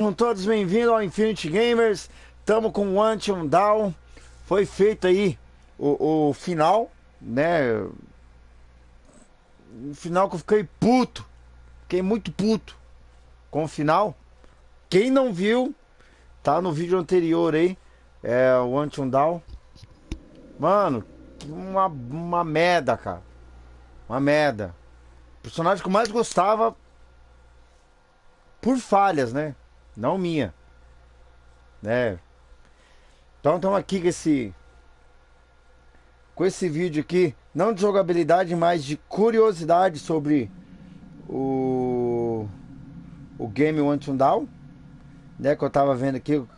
Sejam todos bem-vindos ao Infinyt Gamer'S. Estamos com o Until Down. Foi feito aí o final, né? O final que eu fiquei puto. Fiquei muito puto com o final. Quem não viu, tá no vídeo anterior aí. É o Until Down. Mano, uma merda, cara. Uma merda. O personagem que eu mais gostava por falhas, né? Não minha, né? Então estamos aqui com esse vídeo aqui, não de jogabilidade, mas de curiosidade sobre o game Until Dawn, né? Que eu tava vendo aqui. Eu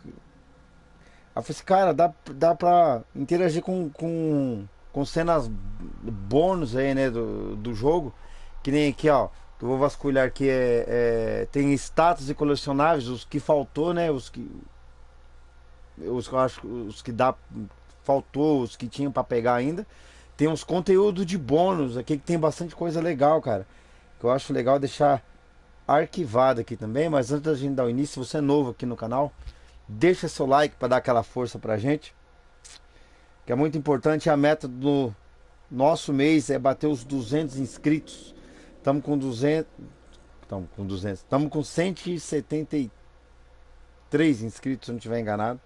falei assim, cara, dá pra interagir com cenas bônus aí, né? Do jogo. Que nem aqui, ó. Que eu vou vasculhar aqui. Tem status e colecionáveis, os que faltou, né? Os que eu acho os que faltou, os que tinham pra pegar ainda. Tem uns conteúdos de bônus aqui que tem bastante coisa legal, cara. Que eu acho legal deixar arquivado aqui também. Mas antes da gente dar o início, se você é novo aqui no canal, deixa seu like para dar aquela força pra gente, que é muito importante. A meta do nosso mês é bater os 200 inscritos. Estamos com 200. Estamos com 173 inscritos, se eu não estiver enganado.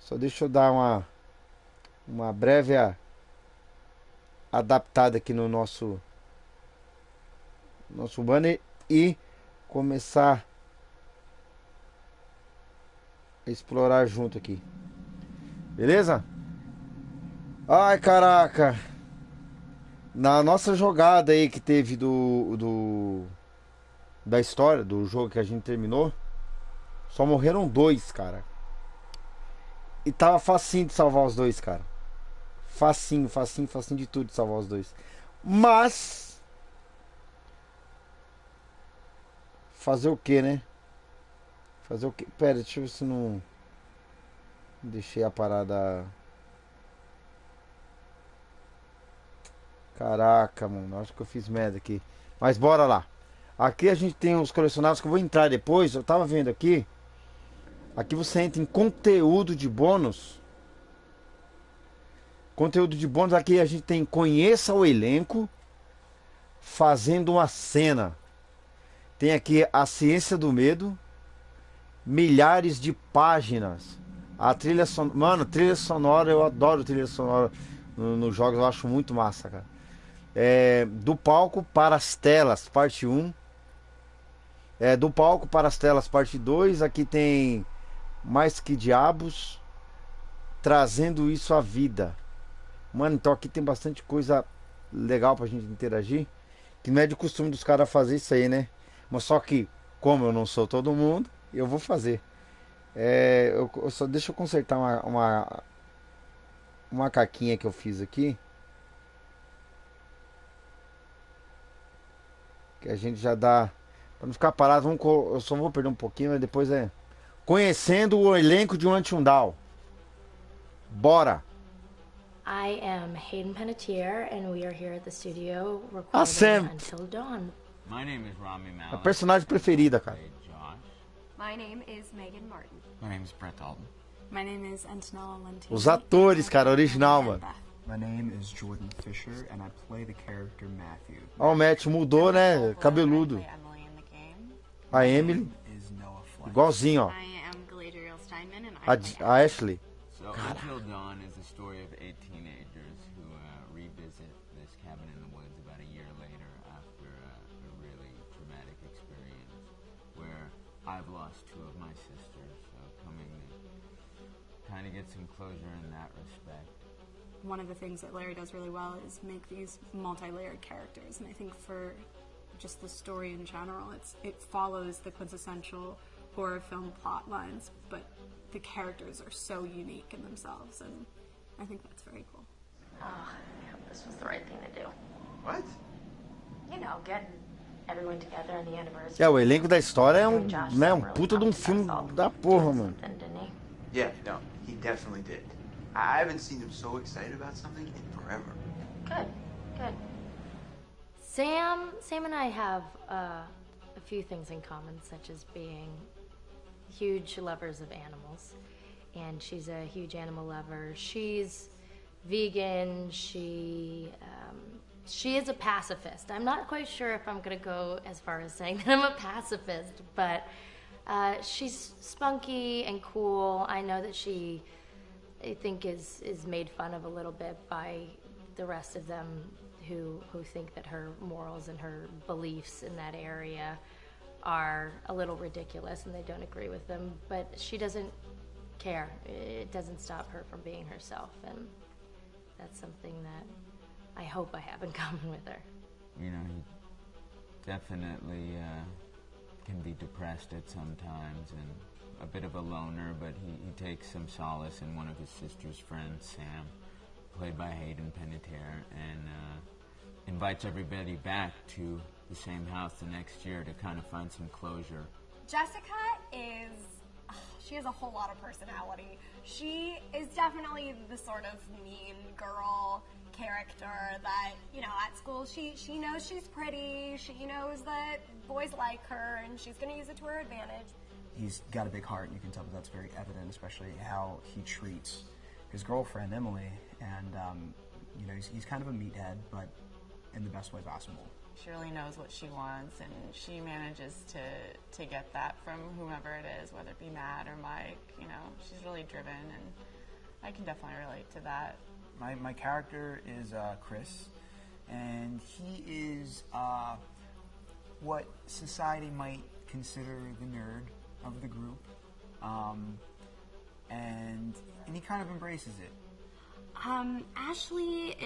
Só deixa eu dar uma breve adaptada aqui no nosso banner e começar a explorar junto aqui. Beleza? Ai, caraca. Na nossa jogada aí que teve da história do jogo que a gente terminou, só morreram 2, cara. E tava facinho de salvar os 2, cara. Facinho de tudo de salvar os 2. Mas fazer o que, né? Fazer o que? Pera, deixa eu ver se não deixei a parada. Caraca, mano, acho que eu fiz merda aqui. Mas bora lá. Aqui a gente tem os colecionáveis que eu vou entrar depois. Eu tava vendo aqui. Aqui você entra em conteúdo de bônus. Conteúdo de bônus, aqui a gente tem conheça o elenco fazendo uma cena. Tem aqui a ciência do medo. Milhares de páginas. A trilha sonora. Mano, trilha sonora, eu adoro trilha sonora nos jogos, eu acho muito massa, cara. Do palco para as telas, parte 1. Do palco para as telas, parte 2. Aqui tem mais que diabos, trazendo isso à vida. Mano, então aqui tem bastante coisa legal pra gente interagir. Que não é de costume dos caras fazer isso aí, né? Mas só que, como eu não sou todo mundo, eu vou fazer. Deixa eu consertar uma caquinha que eu fiz aqui. Que a gente já dá. Pra não ficar parado, eu só vou perder um pouquinho, mas depois conhecendo o elenco de Until Dawn. Bora! I am Hayden Panettiere, and we are here at the studio A recording Sam, Until Dawn. My name is Rami a Malek. personagem preferida, cara. Josh. My name is Megan Martin. My name is Brett Dalton. My name is Antonella Lentini. Os atores, cara, original, mano. My name is Jordan Fisher and I play the character Matthew. Ó, o Matt mudou, né? Cabeludo. Emily in the game. A Emily, Is Noah Fleck. igualzinho, ó. I am Galadriel Steinman and I play A Ashley. So, Until Dawn is the story of 8 teenagers who revisit this cabin in the woods about a year later after a really traumatic experience where I've lost 2 of my sisters. So, coming to kind of get some closure in that respect. One of the things that Larry does really well is make these multi-layered characters, and I think for just the story in general, it follows the quintessential horror film plot lines, but the characters are so unique in themselves, and I think that's very cool. Oh, I hope this was the right thing to do. What? You know, getting everyone together on the anniversary. O elenco da história é um puta de um filme da porra, mano. Didn't he? Yeah, no, he definitely did. I haven't seen him so excited about something in forever. Good, good. Sam and I have a few things in common, such as being huge lovers of animals, and she's a huge animal lover. She's vegan. She is a pacifist. I'm not quite sure if I'm going to go as far as saying that I'm a pacifist, but she's spunky and cool. I know that she, I think, is made fun of a little bit by the rest of them who think that her morals and her beliefs in that area are a little ridiculous and they don't agree with them, but she doesn't care. It doesn't stop her from being herself, and that's something that I hope I have in common with her. You know, he definitely can be depressed at some times and a bit of a loner, but he takes some solace in one of his sister's friends, Sam, played by Hayden Panettiere, and invites everybody back to the same house the next year to kind of find some closure. Jessica she has a whole lot of personality. She is definitely the sort of mean girl character that, you know, at school she knows she's pretty, she knows that boys like her, and she's going to use it to her advantage. He's got a big heart, and you can tell that that's very evident, especially how he treats his girlfriend, Emily, and, you know, he's kind of a meathead, but in the best way possible. She really knows what she wants, and she manages to get that from whomever it is, whether it be Matt or Mike. You know, she's really driven, and I can definitely relate to that. My character is Chris, and he is what society might consider the nerd of the group, and he kind of embraces it. Ashley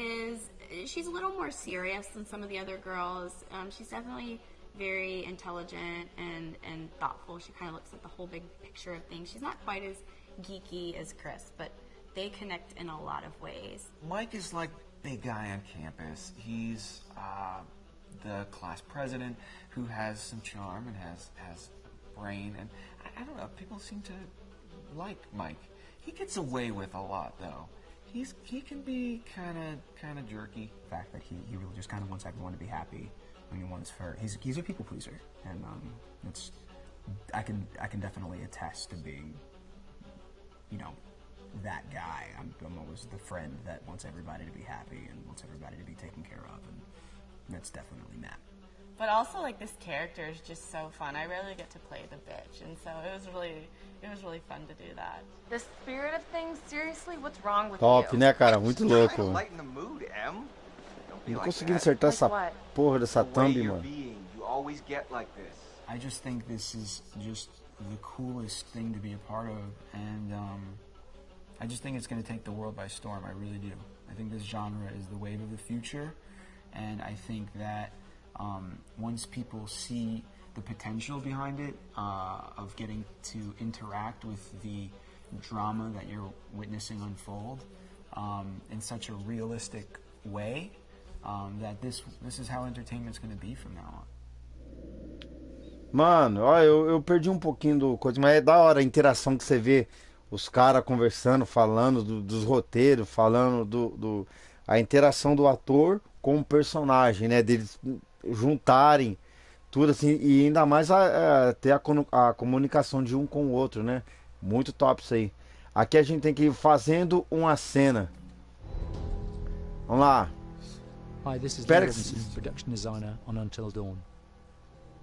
she's a little more serious than some of the other girls. She's definitely very intelligent and thoughtful. She kind of looks at the whole big picture of things. She's not quite as geeky as Chris, but they connect in a lot of ways. Mike is like big guy on campus. He's the class president who has some charm and has brain, and I don't know, people seem to like Mike. He gets away with a lot, though. He can be kind of jerky. The fact that he really just kind of wants everyone to be happy. I mean, he's a people pleaser, and I can definitely attest to being, you know, that guy. I'm always the friend that wants everybody to be happy and wants everybody to be taken care of, and that's definitely Matt. But also, like, this character is just so fun. I rarely get to play the bitch, and so it was really fun to do that. The spirit of things, seriously, what's wrong with Top, you? né, cara? Muito louco. Lighten the mood, Em. Don't be Não like consegui that. acertar essa what? porra dessa The way thumb, you're mano. being, you always get like this. I just think this is just the coolest thing to be a part of, and I just think it's going to take the world by storm. I really do. I think this genre is the wave of the future, and I think that once people see the potential behind it, of getting to interact with the drama that you're witnessing unfold in such a realistic way, that this is how entertainment's going to be from now on. Mano, ó, eu perdi um pouquinho do coisa, mas é da hora a interação que você vê os caras conversando, falando dos roteiros, falando a interação do ator com o personagem, né? Deles juntarem tudo assim, e ainda mais ter a comunicação de um com o outro, né? Muito top isso aí. Aqui a gente tem que ir fazendo uma cena. Vamos lá. Hi, this is Lee Robinson, production designer on Until Dawn.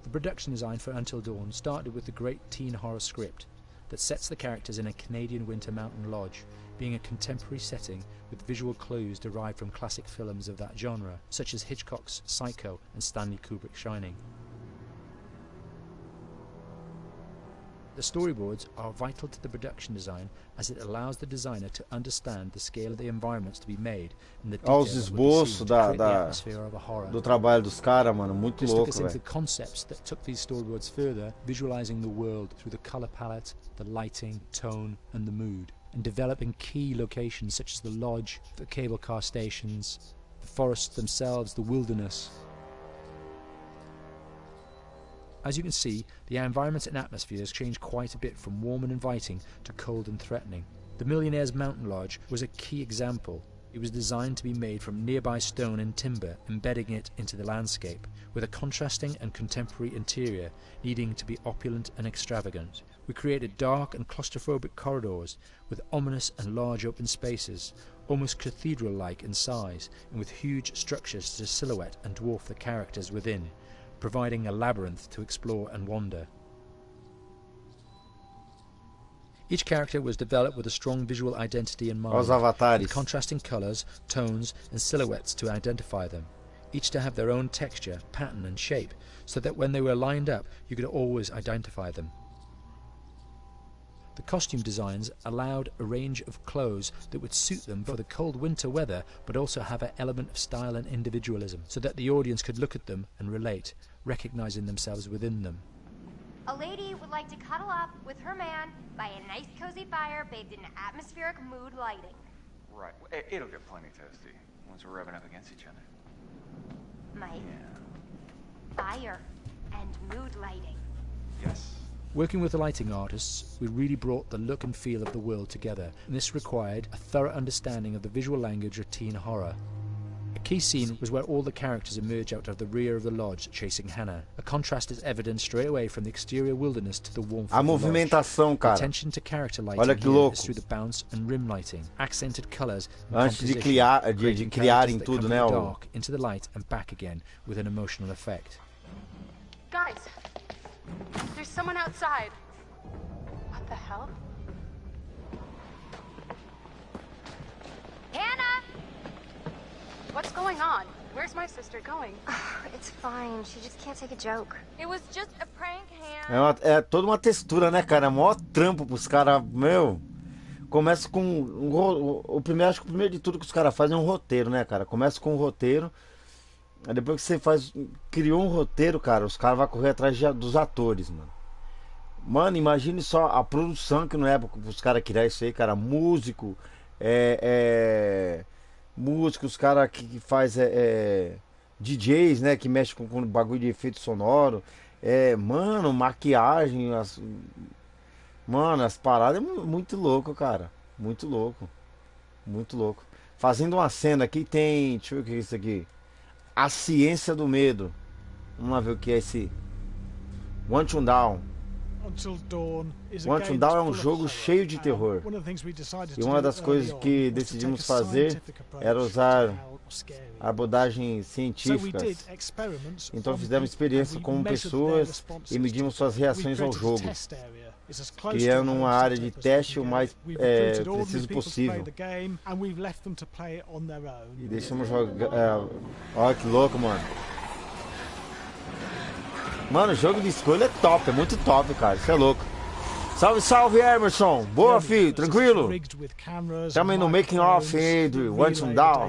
The production design for Until Dawn started with the great teen horror script that sets the characters in a Canadian winter mountain lodge, being a contemporary setting with visual clues derived from classic films of that genre, such as Hitchcock's Psycho and Stanley Kubrick's Shining. The storyboards are vital to the production design, as it allows the designer to understand the scale of the environments to be made and the detail Os esboços do trabalho dos caras, mano, muito louco, velho. Into concepts that took these storyboards further, visualizing the world through the color palette, the lighting, tone, and the mood, and developing key locations such as the lodge, the cable car stations, the forests themselves, the wilderness. As you can see, the environments and atmospheres change quite a bit from warm and inviting to cold and threatening. The Millionaire's Mountain Lodge was a key example. It was designed to be made from nearby stone and timber, embedding it into the landscape, with a contrasting and contemporary interior needing to be opulent and extravagant. We created dark and claustrophobic corridors with ominous and large open spaces, almost cathedral-like in size, and with huge structures to silhouette and dwarf the characters within, providing a labyrinth to explore and wander. Each character was developed with a strong visual identity in mind, Os avatares. with contrasting colours, tones and silhouettes to identify them, each to have their own texture, pattern and shape, so that when they were lined up you could always identify them. The costume designs allowed a range of clothes that would suit them for the cold winter weather, but also have an element of style and individualism, so that the audience could look at them and relate, recognizing themselves within them. A lady would like to cuddle up with her man by a nice cozy fire bathed in atmospheric mood lighting. Right. It'll get plenty toasty once we're rubbing up against each other. Mike. Fire and mood lighting. Yes. Working with the lighting artists, we really brought the look and feel of the world together, and this required a thorough understanding of the visual language of teen horror. A key scene was where all the characters emerge out of the rear of the lodge chasing Hannah. A contrast is evident straight away from the exterior wilderness to the warmth A of the movimentação, lodge. cara. Attention to character lighting Olha que here louco. is through the bounce and rim lighting, accented colours and Antes de composition, de creating criarem characters that tudo, come né? from the o- dark into the light and back again with an emotional effect. Guys, there's someone outside. What the hell? Hannah! What's going on? Where's my sister going? It's fine. She just can't take a joke. It was just a prank, Hannah. É toda uma textura, né, cara? É maior trampo pros caras, meu. Começa com acho que o primeiro de tudo que os caras fazem é um roteiro, né, cara? Começa com um roteiro. Aí depois que você criou um roteiro, cara, os caras vão correr atrás dos atores, mano. Mano, imagine só a produção que não é os caras criar isso aí, cara. Músico, músico, os caras que faz DJs, né, que mexe com bagulho de efeito sonoro. Mano, maquiagem, mano, as paradas é muito louco, cara. Muito louco. Muito louco. Fazendo uma cena aqui tem, deixa eu ver o que é isso aqui. A ciência do medo. Vamos lá ver o que é esse Until Dawn. Until Dawn é um jogo cheio de terror. E uma das coisas que decidimos fazer era usar abordagens científicas. Então fizemos experiências com pessoas e medimos suas reações ao jogo, criando uma área de teste o mais preciso possível. E deixamos jogar. Olha que louco, mano. Mano, o jogo de escolha é top, é muito top, cara. Isso é louco. Salve, salve, Emerson. Boa, filho, tranquilo? Também no making off aí do Until Dawn.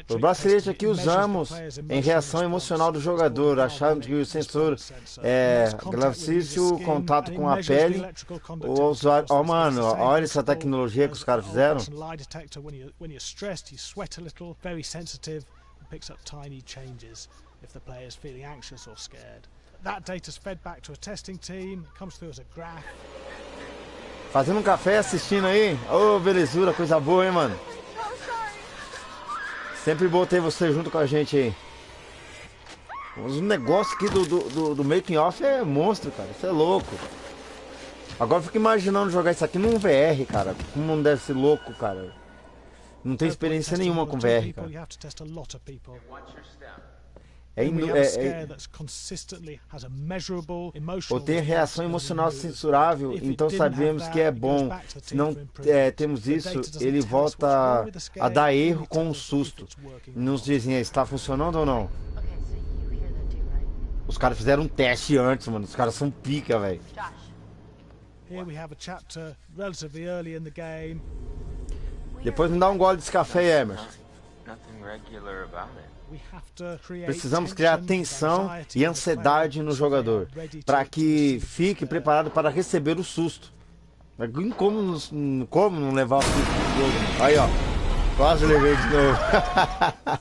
O bracelete aqui usamos em reação emocional do jogador, achando que o sensor gravíssimo o contato com a pele. O usuário, mano, olha essa tecnologia que os caras fizeram. Fazendo um café assistindo aí. Ô, belezura, coisa boa, hein, mano. Sempre bom ter você junto com a gente aí. Os negócios aqui do making off é monstro, cara. Isso é louco. Agora eu fico imaginando jogar isso aqui num VR, cara. Como não deve ser louco, cara. Não tem experiência nenhuma com VR, cara. Ou tem reação emocional censurável, então sabemos que é bom. Se não temos isso, ele volta a dar erro com um susto. Nos dizem, está funcionando ou não? Os caras fizeram um teste antes, mano. Os caras são pica, velho. Depois me dá um gole desse café, Emerson. Precisamos criar tensão e ansiedade no jogador, para que fique preparado para receber o susto. Como não levar o susto do jogo? Aí, ó, quase levei de novo.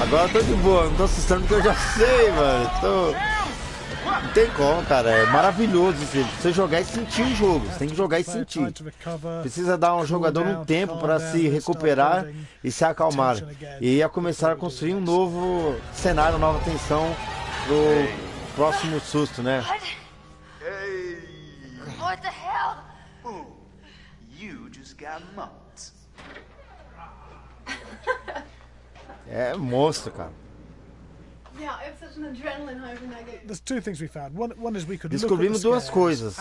Agora eu tô de boa, não tô assustando porque eu já sei, mano. Não tem como, cara. É maravilhoso você jogar e sentir o jogo. Você tem que jogar e sentir. Precisa dar ao jogador um tempo para se recuperar e se acalmar. E a começar a construir um novo cenário, nova tensão pro próximo susto, né? What the hell? Boom. You just got mugged. É monstro, cara. Yeah, it was such an adrenaline high when I get. There's two things we found. One is we could Descobrimos duas coisas.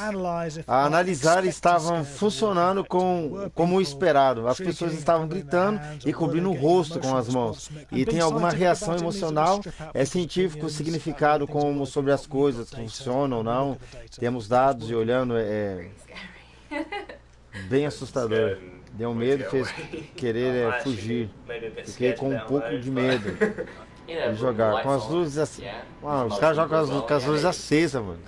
A analisar estavam funcionando como esperado. As pessoas estavam gritando e cobrindo o rosto com as mãos. E tem alguma reação emocional, é científico, significado como sobre as coisas funcionam ou não. Temos dados e olhando é bem assustador. Deu medo, fez querer fugir. Fiquei com um pouco de medo. E jogar com as luzes assim. Os caras jogam com as luzes acesas, mano.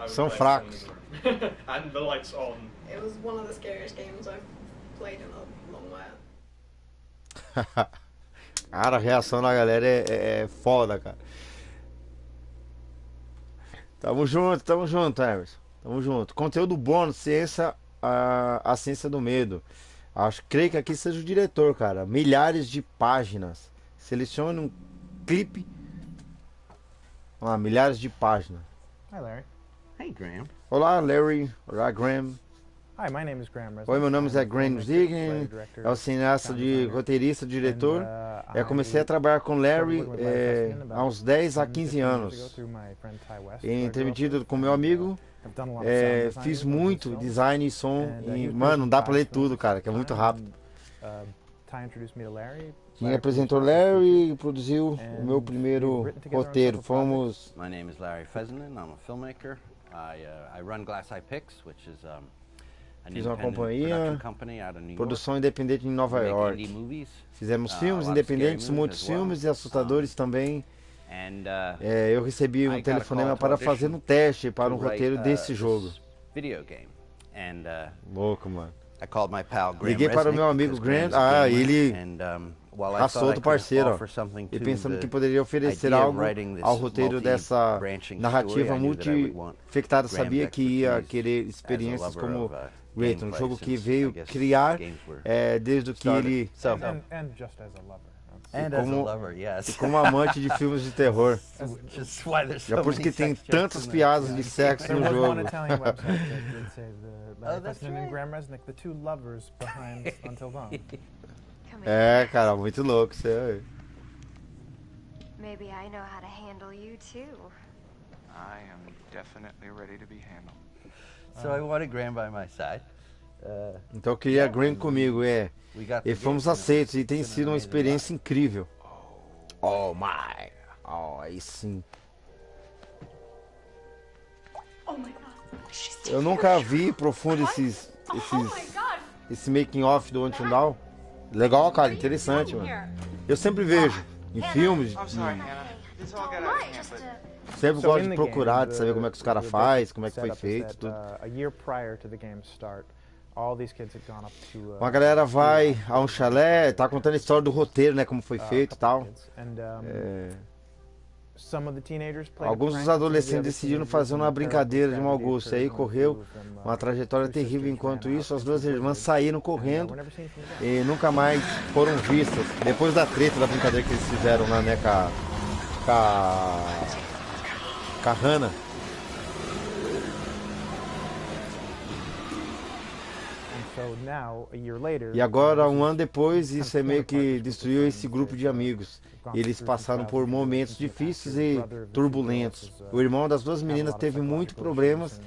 São fracos. It was one of the scariest games I've played in a long while. Cara, a reação da galera é foda, cara. Tamo junto, Emerson. Tamo junto. Conteúdo bônus, ciência, a ciência do medo. Creio que aqui seja o diretor, cara. Milhares de páginas. Selecione um clipe. Milhares de páginas. Hi, Larry. Hey, Graham. Olá, Larry. Olá, Graham. Hi, my name is Graham. Oi, meu nome é Graham Ziegler. É o cineasta de roteirista, diretor. Eu comecei a trabalhar com Larry há uns 10 a 15 anos. Intermediado com meu amigo. Fiz muito design e som. E, mano, não dá pra ler tudo, cara, que é muito rápido. Quem apresentou Larry e produziu o meu primeiro roteiro. Fomos. My name is Larry Fessenden. I'm a filmmaker. I run Glass Eye Pix, which is Fiz uma companhia, produção independente em Nova York. Fizemos filmes independentes, muitos filmes e assustadores também. Eu recebi um telefonema para fazer um teste para um roteiro desse jogo. Louco, mano. Liguei para o meu amigo Graham, ele raçou outro parceiro, e pensando que poderia oferecer algo ao roteiro dessa narrativa multifectada. Sabia que ia querer experiências como Great, um jogo que veio criar desde o que ele... como amante de filmes de terror. É por isso que tem tantas piadas de sexo no jogo. Cara, muito louco isso aí. Maybe I know how to handle you too. I am definitely ready to be handled. So I wanted Graham by my side. Então eu queria Graham comigo, e fomos aceitos, e tem sido uma experiência incrível. Oh my, aí sim. Eu nunca vi profundo esse making off do Until Dawn. Legal, cara, interessante, mano. Eu sempre vejo em filmes. Sempre gosto de procurar, de saber como é que os caras fazem, como é que foi feito, tudo. Uma galera vai a um chalé, tá contando a história do roteiro, né, como foi feito e tal. Alguns dos adolescentes decidiram fazer uma brincadeira de mau gosto, aí correu uma trajetória terrível. Enquanto isso, as duas irmãs saíram correndo e nunca mais foram vistas, depois da treta da brincadeira que eles fizeram lá, né, com a Hannah. E agora, um ano depois, isso meio que destruiu esse grupo de amigos. Eles passaram por momentos difíceis e turbulentos. O irmão das duas meninas teve muitos problemas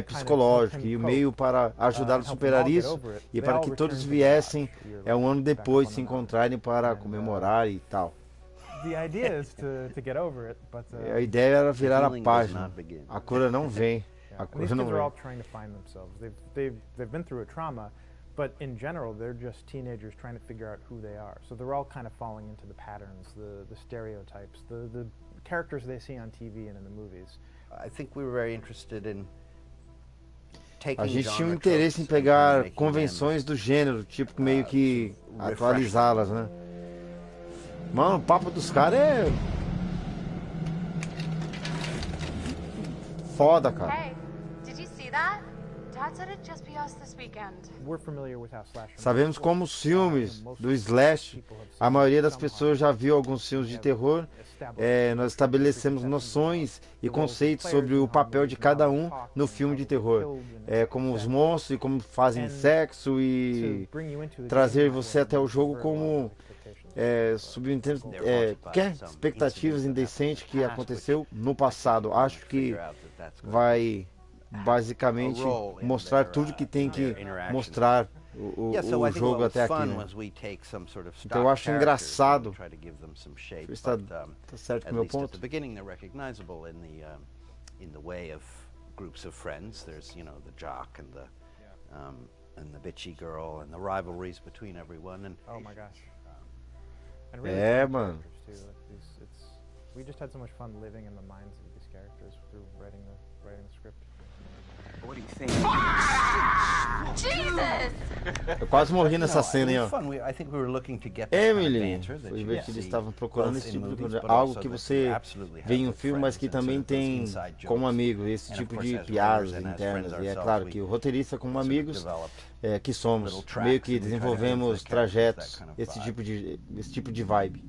psicológicos, e o meio para ajudá-lo a superar isso e para que todos viessem um ano depois se encontrarem para comemorar e tal. A ideia era virar a página. A cura não vem. A cura não vem. But in general, they're just teenagers trying to figure out who they are. So they're all kind of falling into the patterns, the stereotypes, the characters they see on TV and in the movies. I think we were very interested in A gente tinha um interesse em pegar convenções do gênero, tipo meio que atualizá-las, né? Mano, o papo dos caras é... foda, cara. Hey, did you see that? Dad said it'd just be us this weekend. We're familiar with how slasher Sabemos movies como work. os filmes do Slash, a maioria das pessoas já viu alguns filmes de terror. Nós estabelecemos noções e conceitos sobre o papel de cada um no filme de terror. Como os monstros e como fazem sexo e trazer você até o jogo como subentendo expectativas indecentes que aconteceu no passado. Acho que vai basicamente mostrar tudo que tem que mostrar o jogo até aqui, né? Então eu acho engraçado. Está certo com o meu ponto? Groups of friends, there's the jock and the bitchy girl and the rivalries between everyone. And oh my gosh! And really man. We just had so much fun living in the minds of these characters through writing the script. What do you think? Eu quase morri nessa cena, hein, ó. Emily, foi Emily, ver que eles estavam procurando esse tipo de coisa, algo que você vê em um filme, mas que também tem como amigo, esse tipo de piadas internas. E é claro que o roteirista, como amigos, que somos, meio que desenvolvemos trajetos, esse tipo de vibe.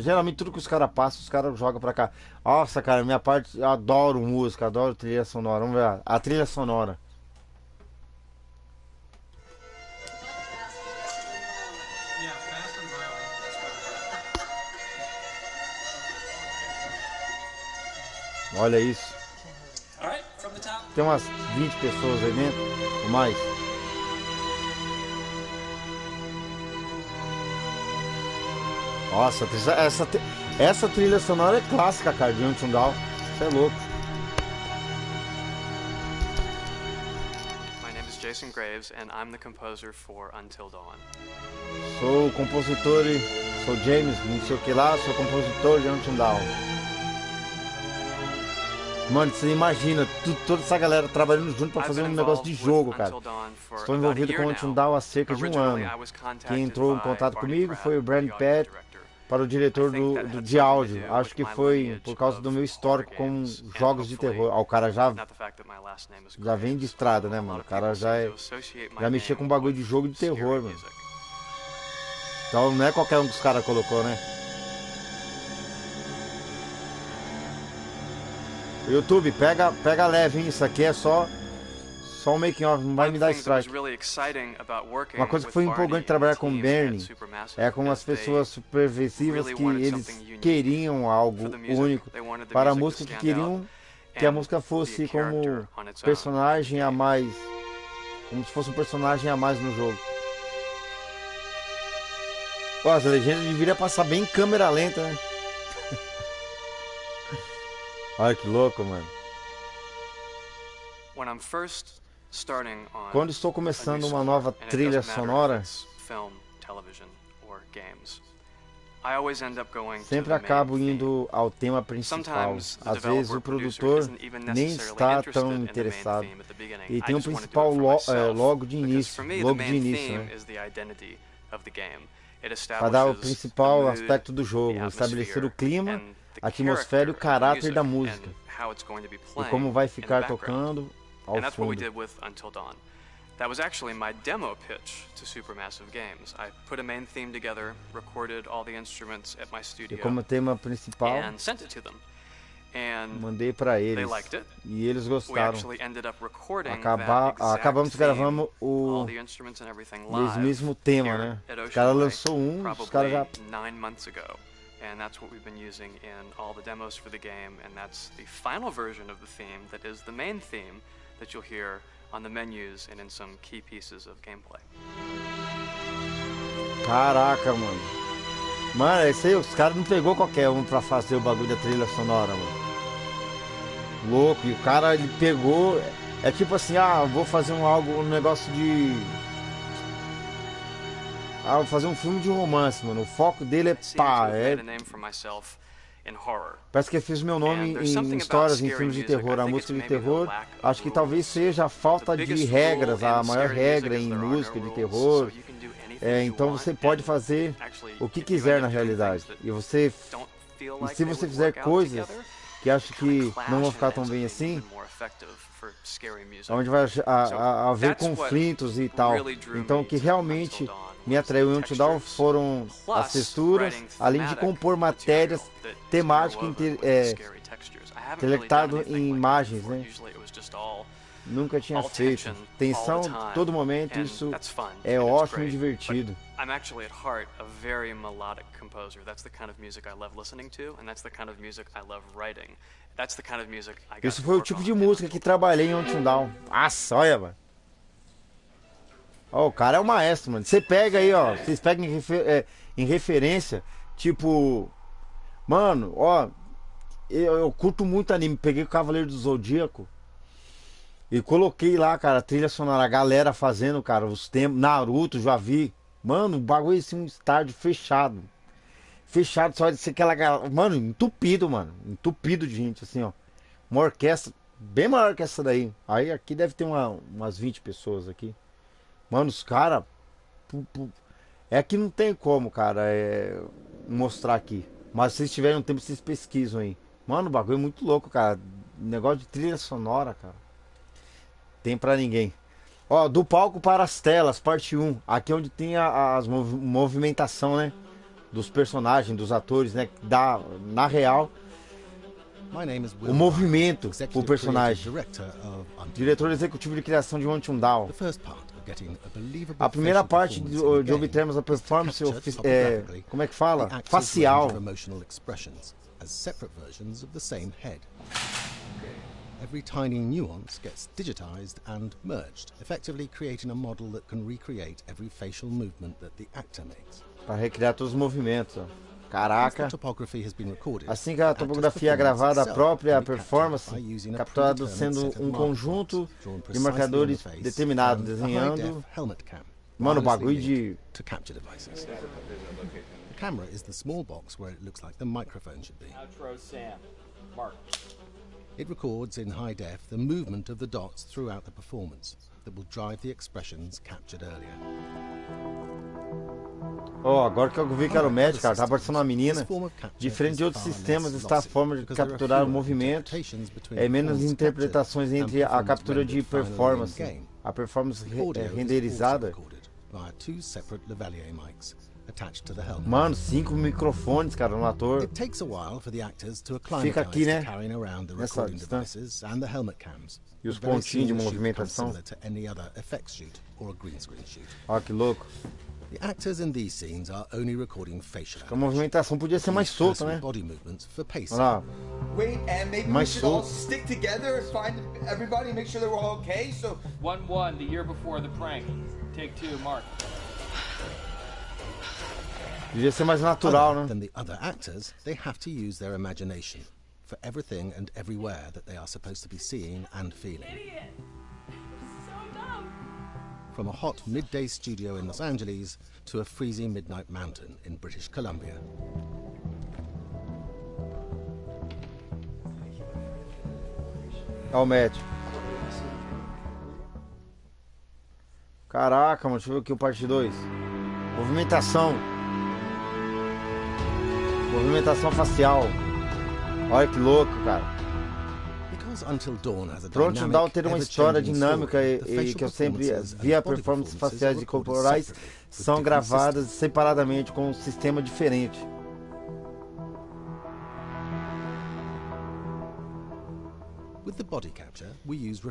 Geralmente tudo que os caras passam, os caras jogam pra cá. Nossa, cara, minha parte, eu adoro música, adoro trilha sonora. Vamos ver a trilha sonora. Olha isso. Tem umas 20 pessoas aí dentro, ou mais. Nossa, essa trilha sonora é clássica, cara, de Until Dawn. Você é louco. My name is Jason Graves and I'm the composer for Until Dawn. Sou compositor, sou James, não sei o que lá, sou compositor de Until Dawn. Mano, você imagina toda essa galera trabalhando junto pra fazer um negócio de jogo, cara. Estou envolvido com o Until Dawn há cerca de um ano. Quem entrou em contato comigo foi o Brand Pat, para o diretor de áudio. Acho que foi por causa do meu histórico com jogos de terror. O cara já vem de estrada, né, mano? O cara já mexia com bagulho de jogo de terror, mano. Então não é qualquer um que os caras colocou, né? YouTube, pega leve, hein? Isso aqui é só um making off, não vai me dar strike. Uma coisa que foi empolgante trabalhar com Bernie é com as pessoas supervisivas que eles queriam algo único para a música, que queriam que a música fosse como personagem a mais, como se fosse um personagem a mais no jogo. Pô, as legendas deveriam passar bem em câmera lenta, né? Olha que louco, mano. Quando estou começando uma nova trilha sonora, sempre acabo indo ao tema principal. Às vezes o produtor nem está tão interessado. E tem um principal logo de início, né? Para dar o principal aspecto do jogo, estabelecer o clima, a atmosfera e o caráter da música. E como vai ficar tocando ao fundo. That was actually my demo pitch to Supermassive Games. I put a main theme together, recorded all the instruments at my studio, e como tema principal, and sent it to them. And mandei para eles. They liked it. E eles gostaram. We actually ended up recording Acabamos gravando o mesmo tema, né? O cara lançou os caras já 9 months ago. And that's what we've been using in all the demos for the game, and that's the final version of the theme that is the main theme that you'll hear on the menus and in some key pieces of gameplay. Caraca, mano. Mano, esse aí, os caras não pegou qualquer um pra fazer o bagulho da trilha sonora, mano. Louco, e o cara, ele pegou... É tipo assim, vou fazer um negócio de... vou fazer um filme de romance, mano. O foco dele é parece que eu fiz meu nome em histórias, em filmes de terror, a música de terror. Acho que talvez seja a falta de regras, a maior regra em música de terror. Então você pode fazer o que quiser na realidade. E se você fizer coisas que acho que não vão ficar tão bem assim, onde vai haver conflitos e tal. Então o que realmente me atraiu em Until Dawn foram as texturas, além de compor matérias temáticas intelectado em imagens, né? Nunca tinha feito. Tensão todo momento, isso é ótimo e divertido. I'm actually at heart a very melodic composer. That's the kind of music I love listening to, and that's the kind of music I love writing. That's the kind of music I got. Esse foi o tipo de música que trabalhei em Until Dawn. Nossa, olha, mano. Ó, o cara é o maestro, mano. Você pega aí, ó. Vocês pegam em referência, tipo, mano, ó, eu curto muito anime. Peguei o Cavaleiro do Zodíaco e coloquei lá, cara, a trilha sonora, a galera fazendo, cara, os temas. Naruto, já vi. Mano, o bagulho assim, um estádio fechado. Fechado, só de ser aquela galera. Mano, entupido, mano. Entupido de gente, assim, ó. Uma orquestra bem maior que essa daí. Aí aqui deve ter umas 20 pessoas aqui. Mano, os caras. É que não tem como, cara, mostrar aqui. Mas se vocês tiverem um tempo, vocês pesquisam aí. Mano, o bagulho é muito louco, cara. Negócio de trilha sonora, cara. Tem pra ninguém. Ó, do palco para as telas, parte 1. Aqui é onde tem as movimentação, né? Dos personagens, dos atores, né? Na real, o movimento, o personagem. Diretor executivo de criação de Until Dawn. A primeira parte de obtermos a performance, como é que fala? Facial. Every tiny nuance gets digitized and merged, effectively creating a model that can recreate every facial movement that the actor makes. Para recriar todos os movimentos, ó. Caraca. Assim que a topografia é gravada, a própria performance capturada sendo um conjunto de marcadores determinados, desenhando. Mano, bagulho de. The camera is the small box where it looks like the microphone should be. Outro Sam. Mark. It records in high def the movement of the dots throughout the performance that will drive the expressions captured earlier. Ó, agora que eu vi que era o médico, cara, tá parecendo uma menina. Diferente de outros sistemas, esta forma de capturar o movimento é menos interpretações entre a captura de performance, a performance renderizada. Mano, 5 microfones, cara, no ator. Fica aqui, né? Nessa distância. E os pontinhos de movimentação. Ó, que louco. A movimentação podia ser mais solta, né? Olha lá. Mais solta. Stick together and find everybody and make sure they're all okay. So 1-1 the year before the prank. Take 2, Mark. Devia ser mais natural, né? Than the other actors, they have to use their imagination for everything and everywhere that they are supposed to be seeing and feeling. From a hot midday studio in Los Angeles to a freezing midnight mountain in British Columbia. Olha o médico. Caraca, mano, deixa eu ver aqui o parte 2. Movimentação. Movimentação facial. Olha que louco, cara. Pro Until Dawn ter uma história dinâmica e que eu sempre via performances faciais e corporais são gravadas separadamente com um sistema diferente.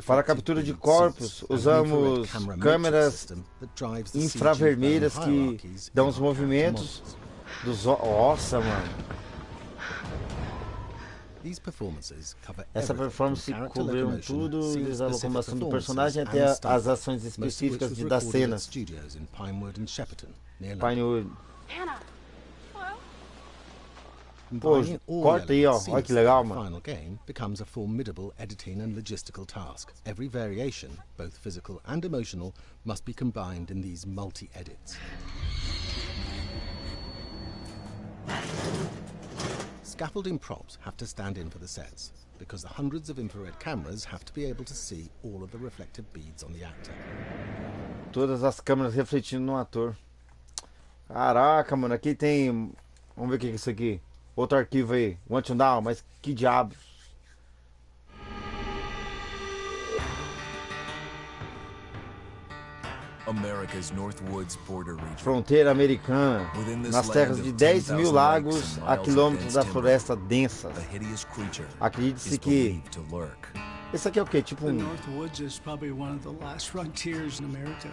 Para a captura de corpos, usamos câmeras infravermelhas que dão os movimentos dos... Nossa, mano. Essa performance cobriu tudo, desde a locomoção do personagem até as ações específicas das cenas. Pinewood. Pô, corta aí, ó. Olha que legal, mano. Final game becomes a formidable editing and logistical task. Every variation, both physical and emotional, must be combined in these multi-edits. Scaffolding props have to stand in for the sets, because the hundreds of infrared cameras have to be able to see all of the reflective beads on the actor. Todas as câmeras refletindo no ator. Caraca, mano, aqui tem... Vamos ver o que é isso aqui. Outro arquivo aí, Until Dawn, mas que diabos. Fronteira americana, nas terras de 10 mil lagos a quilômetros da floresta densa. Acredite-se que... Esse aqui é o quê? Tipo The North Woods is probably one of the last frontiers in America.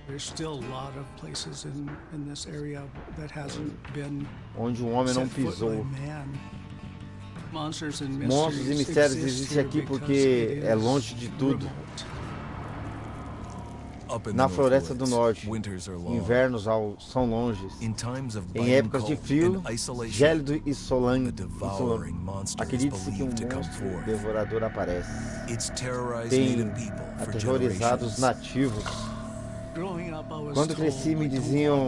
There's still a lot of places in this area that hasn't been onde um homem não set foot pisou. by man. Monstros and Monstros e mistérios existem aqui porque é longe de tudo. Na floresta do norte, invernos são longes. Em épocas de frio, gélido e solano, acredite-se que um monstro devorador aparece. Tem aterrorizado os nativos. Quando cresci me diziam,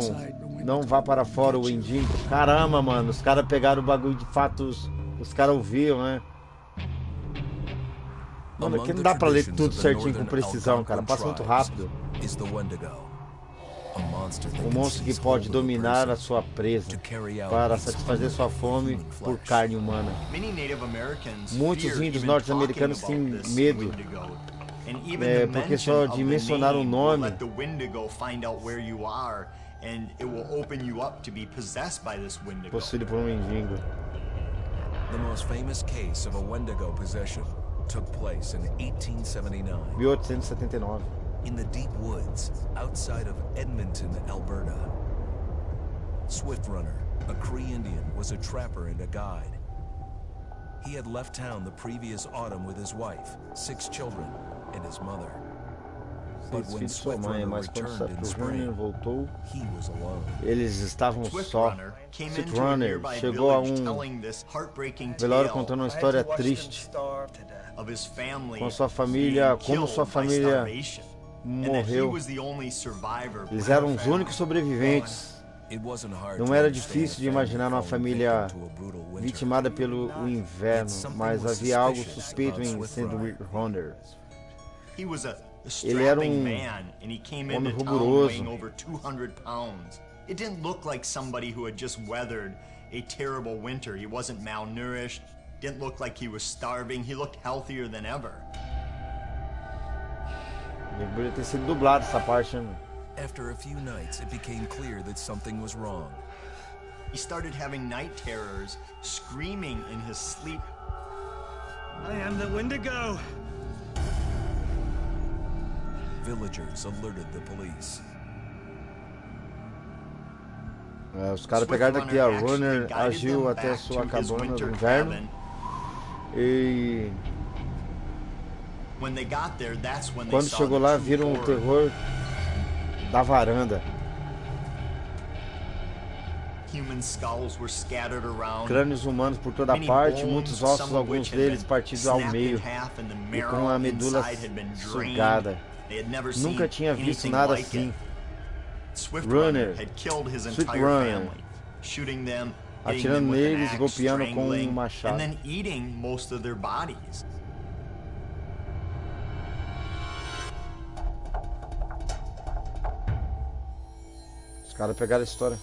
não vá para fora o mendigo. Caramba, mano, os caras pegaram o bagulho de fatos, os caras ouviam, né? Mano, aqui não dá pra ler tudo certinho com precisão, cara, passa muito rápido. Um monstro que pode dominar a sua presa para satisfazer sua fome por carne humana. Muitos índios norte-americanos têm medo, porque só de mencionar o nome possuído por um mendigo. The most famous case of a Wendigo possession took place in 1879. 1879. In the deep woods outside of Edmonton, Alberta. Swift Runner, a Cree Indian, was a trapper and a guide. He had left town the previous autumn with his wife, 6 children, and his mother. But when Swift Runner returned in spring, he was alone. Eles estavam só. Swift Runner chegou a velório contando uma história triste com sua família, como sua família morreu. Eles eram os únicos sobreviventes. Não era difícil de imaginar uma família vitimada pelo inverno, mas havia algo suspeito em Swift Runner. Ele era um homem rigoroso. It didn't look like somebody who had just weathered a terrible winter. He wasn't malnourished, didn't look like he was starving. He looked healthier than ever. Deveria ter sido dublado essa parte, né? After a few nights, it became clear that something was wrong. He started having night terrors, screaming in his sleep. I am the Wendigo. Villagers alerted the police. Os caras pegaram daqui, a Runner agiu até sua cabana no inverno e quando chegou lá viram o terror da varanda. Crânios humanos por toda parte, muitos ossos, alguns deles partidos ao meio e com a medula sugada. Nunca tinha visto nada assim. Swift Runner, atirando neles, golpeando com um machado. Os caras pegaram a história.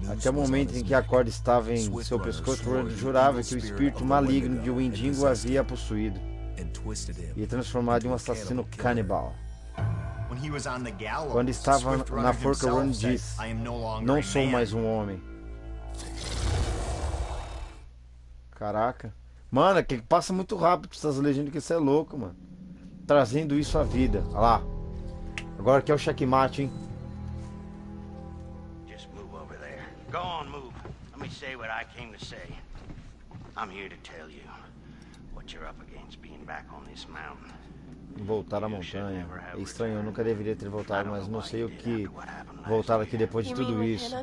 Até o momento em que a corda estava em seu pescoço, Runner jurava que o espírito maligno de Wendigo havia possuído e transformado em um assassino canibal. Quando estava na forca, Runner disse: não sou mais um homem. Caraca. Mano, é que passa muito rápido essas legendas, que isso é louco, mano. Trazendo isso à vida. Olha lá. Agora aqui é o checkmate, hein. Go on, move. Let me say what I came to say. I'm here to tell you what you're up against being back on this mountain. Voltar à montanha. É estranho, eu nunca deveria ter voltado, mas não sei o que voltar aqui depois de tudo isso.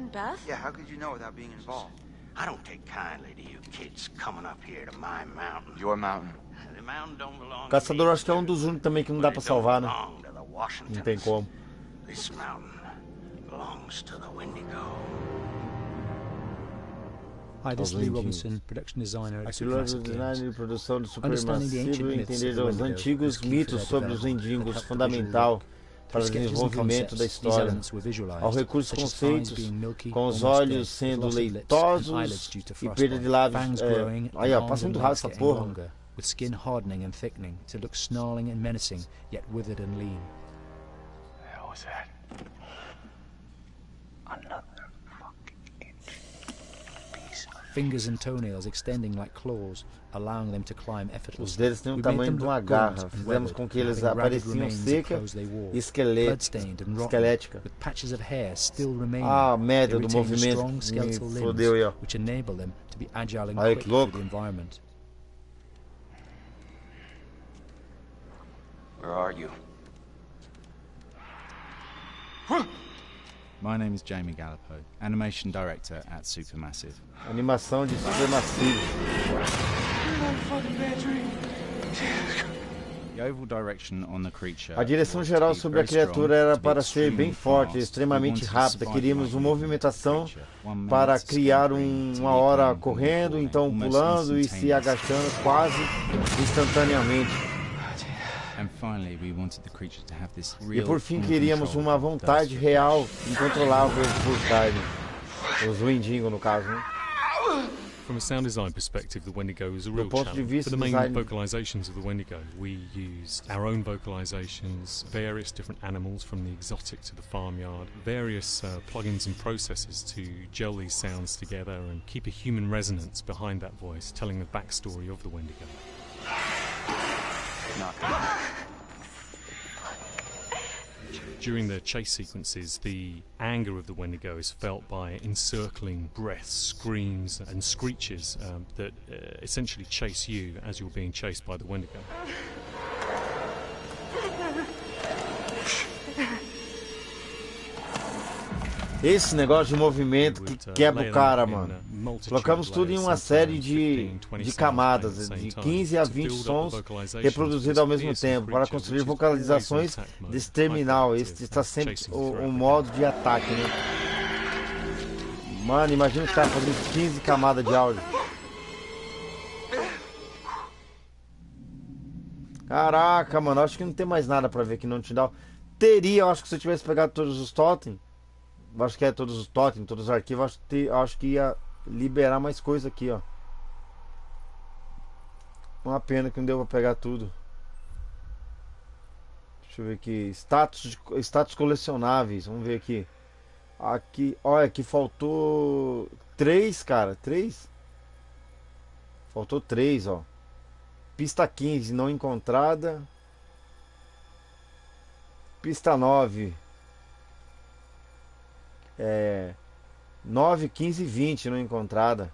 Yeah, how could you know without being involved? I don't take kindly to you kids coming up here to my mountain. Your mountain. The mountain don't belong to me. Caçador, acho que é um dos únicos também que não dá pra salvar, né? Não tem como. This mountain belongs to the Wendigo. Hi, this is Lee Robinson, production designer at Aquilo é o design de produção do Supermassivo, entender os antigos mitos sobre os mendigos, fundamental para o desenvolvimento da história. Ao recurso conceitos, com os olhos sendo leitosos e perda de lábios. Aí ó, passa muito rápido essa porra. with skin hardening and thickening to look snarling and menacing, yet withered and lean. The hell was that? Another fucking piece of... Fingers and toenails extending like claws, allowing them to climb Os effortlessly. dedos têm o tamanho de uma garra. Fizemos com que eles apareciam seca e esquelética. With patches of hair still remaining, Ah, merda do movimento. strong skeletal Me limbs, fodeu aí, ó. which enable them to be agile and Olha quick que through louco. the environment. Where are you? My name is Jamie Gallipo, animation director at Supermassive. Animação de Supermassive. The overall direction on the creature A direção geral sobre a criatura era para ser bem forte, extremamente rápida. Queríamos uma movimentação para criar uma hora correndo, então pulando e se agachando quase instantaneamente. E por fim queríamos uma vontade real, incontrolável por carne. Os Wendigo, no caso, né? From a sound design perspective, the Wendigo is a real ponto de challenge. vista For the main design- vocalizations of the Wendigo, we used our own vocalizations, various different animals from the exotic to the farmyard, various plugins and processes to gel these sounds together and keep a human resonance behind that voice, telling the backstory of the Wendigo. During the chase sequences, the anger of the Wendigo is felt by encircling breaths, screams and screeches that essentially chase you as you're being chased by the Wendigo. Esse negócio de movimento que quebra o cara, mano. Colocamos tudo em uma série de camadas, de 15 a 20 sons reproduzidos ao mesmo tempo, para construir vocalizações desse terminal. Esse está sempre o modo de ataque, né? Mano, imagina os caras fazendo 15 camadas de áudio. Caraca, mano, acho que não tem mais nada pra ver aqui no Antindal. Teria, eu acho que se eu tivesse pegado todos os totens, acho que é todos os totens, todos os arquivos, acho que ia liberar mais coisa aqui, ó. Uma pena que não deu pra pegar tudo. Deixa eu ver aqui. Status colecionáveis, vamos ver aqui. Aqui, olha, aqui faltou 3, cara, 3. Faltou 3, ó. Pista 15 não encontrada. Pista 9. 9, 15 e 20 não encontrada.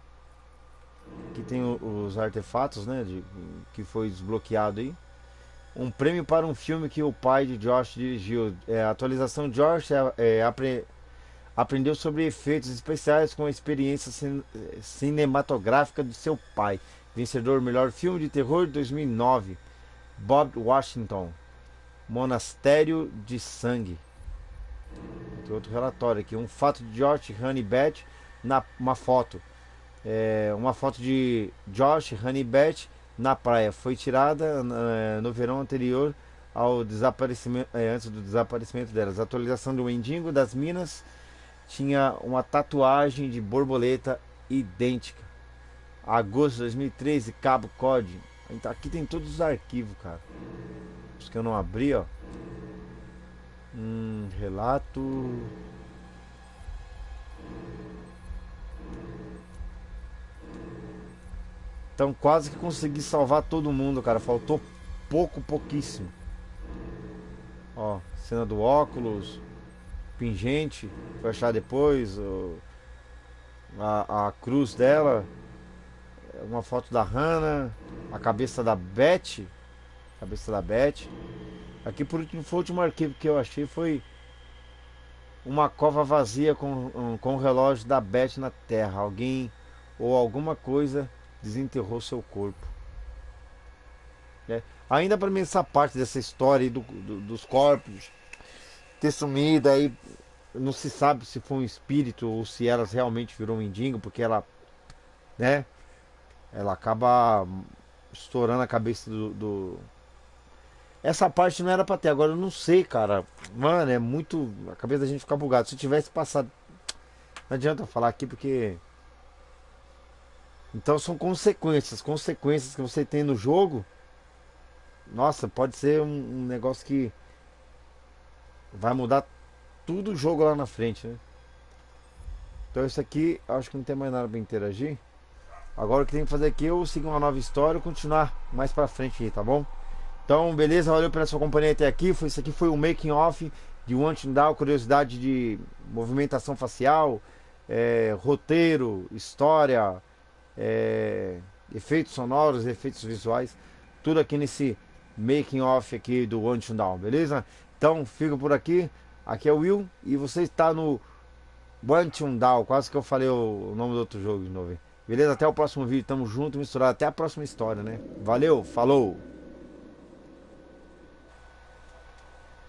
Aqui tem os artefatos, né? Que foi desbloqueado aí. Um prêmio para um filme que o pai de Josh dirigiu. A atualização Josh aprendeu sobre efeitos especiais com a experiência cinematográfica de seu pai. Vencedor melhor filme de terror de 2009. Bob Washington. Monastério de Sangue. Tem outro relatório aqui. Um fato de Josh, Hannah e Beth uma foto. Uma foto de Josh, Hannah e Beth na praia. Foi tirada no verão anterior ao desaparecimento, antes do desaparecimento delas. A atualização do Wendigo das Minas tinha uma tatuagem de borboleta idêntica. Agosto de 2013, Cabo Code. Aqui tem todos os arquivos, cara. Os que eu não abri, ó. Relato. Então quase que consegui salvar todo mundo, cara. Faltou pouquíssimo. Ó, cena do óculos, pingente, foi achar depois, a cruz dela, uma foto da Hannah, a cabeça da Beth, Aqui por último, foi o último arquivo que eu achei, foi uma cova vazia com o relógio da Beth na terra. Alguém ou alguma coisa desenterrou seu corpo. Ainda para mim essa parte dessa história aí dos corpos ter sumido, aí não se sabe se foi um espírito ou se elas realmente virou um mendigo, porque ela, né, ela acaba estourando a cabeça Essa parte não era pra ter, agora eu não sei, cara. Mano, é muito... A cabeça da gente fica bugada. Se eu tivesse passado... Não adianta eu falar aqui porque... Então são consequências que você tem no jogo. Nossa, pode ser um negócio que vai mudar tudo o jogo lá na frente, né? Então isso aqui, acho que não tem mais nada pra interagir. Agora o que tem que fazer aqui é eu seguir uma nova história e continuar mais pra frente aí, tá bom? Então, beleza, valeu pela sua companhia até aqui. Isso aqui foi o making off de One to Down, curiosidade de movimentação facial, roteiro, história, efeitos sonoros, efeitos visuais, tudo aqui nesse making off aqui do One to Down, beleza? Então, fica por aqui. Aqui é o Will e você está no One to Down. Quase que eu falei o nome do outro jogo de novo. Beleza? Até o próximo vídeo. Tamo junto, misturado. Até a próxima história, né? Valeu, falou!